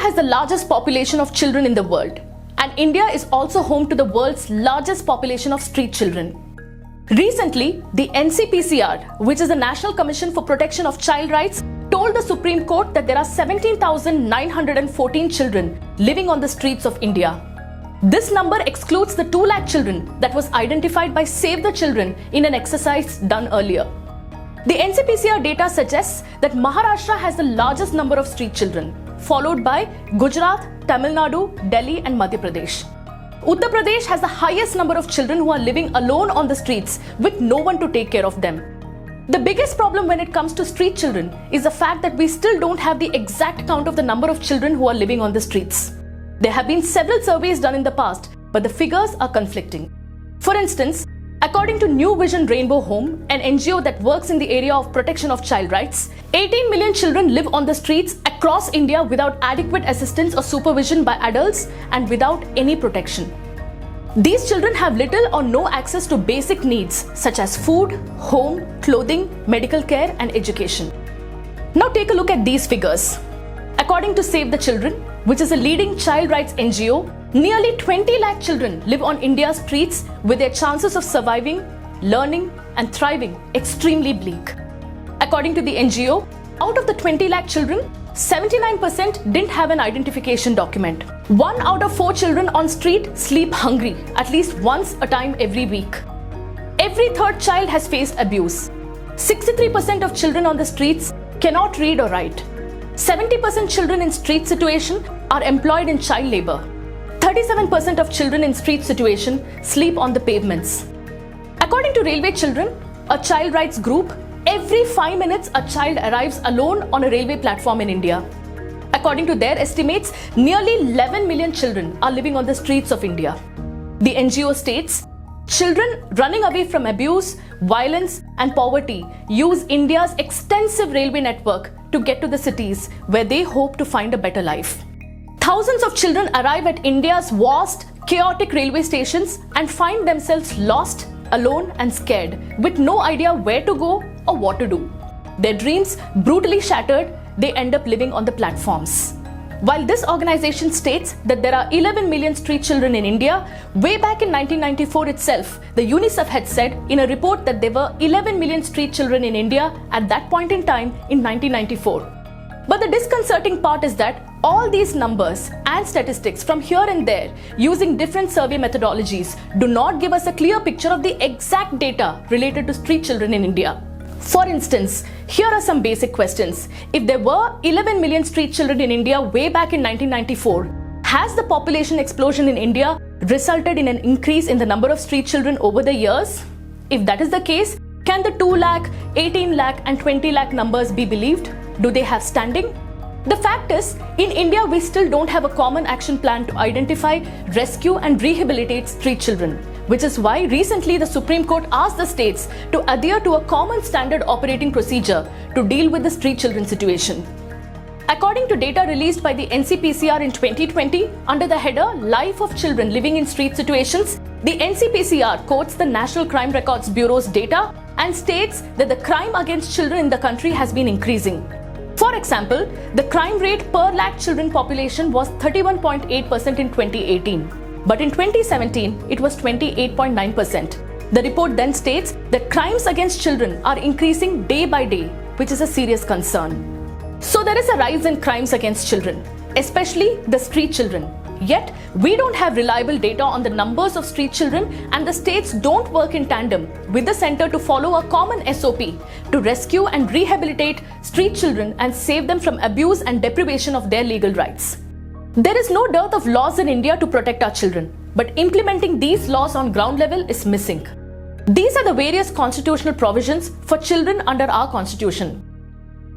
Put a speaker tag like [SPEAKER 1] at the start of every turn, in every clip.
[SPEAKER 1] has the largest population of children in the world, and India is also home to the world's largest population of street children. Recently, the NCPCR, which is the National Commission for Protection of Child Rights, told the Supreme Court that there are 17,914 children living on the streets of India. This number excludes the 2 lakh children that was identified by Save the Children in an exercise done earlier. The NCPCR data suggests that Maharashtra has the largest number of street children, followed by Gujarat, Tamil Nadu, Delhi and Madhya Pradesh. Uttar Pradesh has the highest number of children who are living alone on the streets with no one to take care of them. The biggest problem when it comes to street children is the fact that we still don't have the exact count of the number of children who are living on the streets. There have been several surveys done in the past, but the figures are conflicting. For instance, according to New Vision Rainbow Home, an NGO that works in the area of protection of child rights, 18 million children live on the streets across India without adequate assistance or supervision by adults and without any protection. These children have little or no access to basic needs such as food, home, clothing, medical care and education. Now take a look at these figures. According to Save the Children, which is a leading child rights NGO, nearly 20 lakh children live on India's streets with their chances of surviving, learning and thriving extremely bleak. According to the NGO, out of the 20 lakh children, 79% didn't have an identification document. 1 out of 4 children on street sleep hungry at least once a time every week. Every third child has faced abuse. 63% of children on the streets cannot read or write. 70% children in street situation are employed in child labor. 37% of children in street situation sleep on the pavements. According to Railway Children, a child rights group, every 5 minutes a child arrives alone on a railway platform in India. According to their estimates, nearly 11 million children are living on the streets of India. The NGO states, children running away from abuse, violence and poverty use India's extensive railway network to get to the cities where they hope to find a better life. Thousands of children arrive at India's vast, chaotic railway stations and find themselves lost, alone and scared, with no idea where to go or what to do. Their dreams brutally shattered, they end up living on the platforms. While this organization states that there are 11 million street children in India, way back in 1994 itself, the UNICEF had said in a report that there were 11 million street children in India at that point in time in 1994. But the disconcerting part is that all these numbers and statistics from here and there using different survey methodologies do not give us a clear picture of the exact data related to street children in India. For instance, here are some basic questions. If there were 11 million street children in India way back in 1994, has the population explosion in India resulted in an increase in the number of street children over the years? If that is the case, can the 2 lakh, 18 lakh and 20 lakh numbers be believed? Do they have standing? The fact is, in India we still don't have a common action plan to identify, rescue and rehabilitate street children, which is why recently the Supreme Court asked the states to adhere to a common standard operating procedure to deal with the street children situation. According to data released by the NCPCR in 2020 under the header Life of Children Living in Street Situations, the NCPCR quotes the National Crime Records Bureau's data and states that the crime against children in the country has been increasing. For example, the crime rate per lakh children population was 31.8% in 2018, but in 2017 it was 28.9%. The report then states that crimes against children are increasing day by day, which is a serious concern. So there is a rise in crimes against children, especially the street children. Yet, we don't have reliable data on the numbers of street children, and the states don't work in tandem with the center to follow a common SOP to rescue and rehabilitate street children and save them from abuse and deprivation of their legal rights. There is no dearth of laws in India to protect our children, but implementing these laws on ground level is missing. These are the various constitutional provisions for children under our constitution.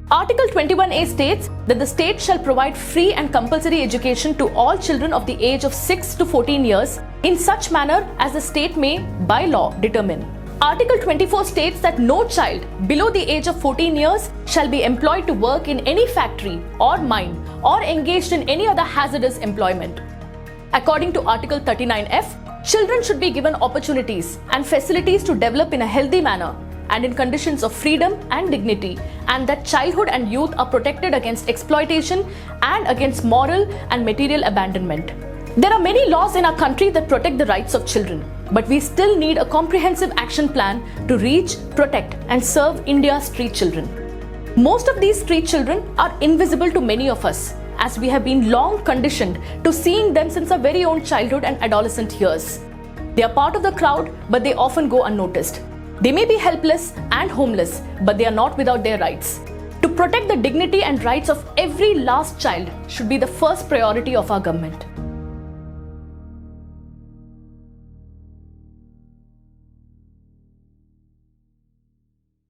[SPEAKER 1] Article 21A states that the state shall provide free and compulsory education to all children of the age of 6 to 14 years in such manner as the state may, by law, determine. Article 24 states that no child below the age of 14 years shall be employed to work in any factory or mine or engaged in any other hazardous employment. According to Article 39F, children should be given opportunities and facilities to develop in a healthy manner and in conditions of freedom and dignity, and that childhood and youth are protected against exploitation and against moral and material abandonment. There are many laws in our country that protect the rights of children, but we still need a comprehensive action plan to reach, protect, and serve India's street children. Most of these street children are invisible to many of us, as we have been long conditioned to seeing them since our very own childhood and adolescent years. They are part of the crowd, but they often go unnoticed. They may be helpless and homeless, but they are not without their rights. To protect the dignity and rights of every last child should be the first priority of our government.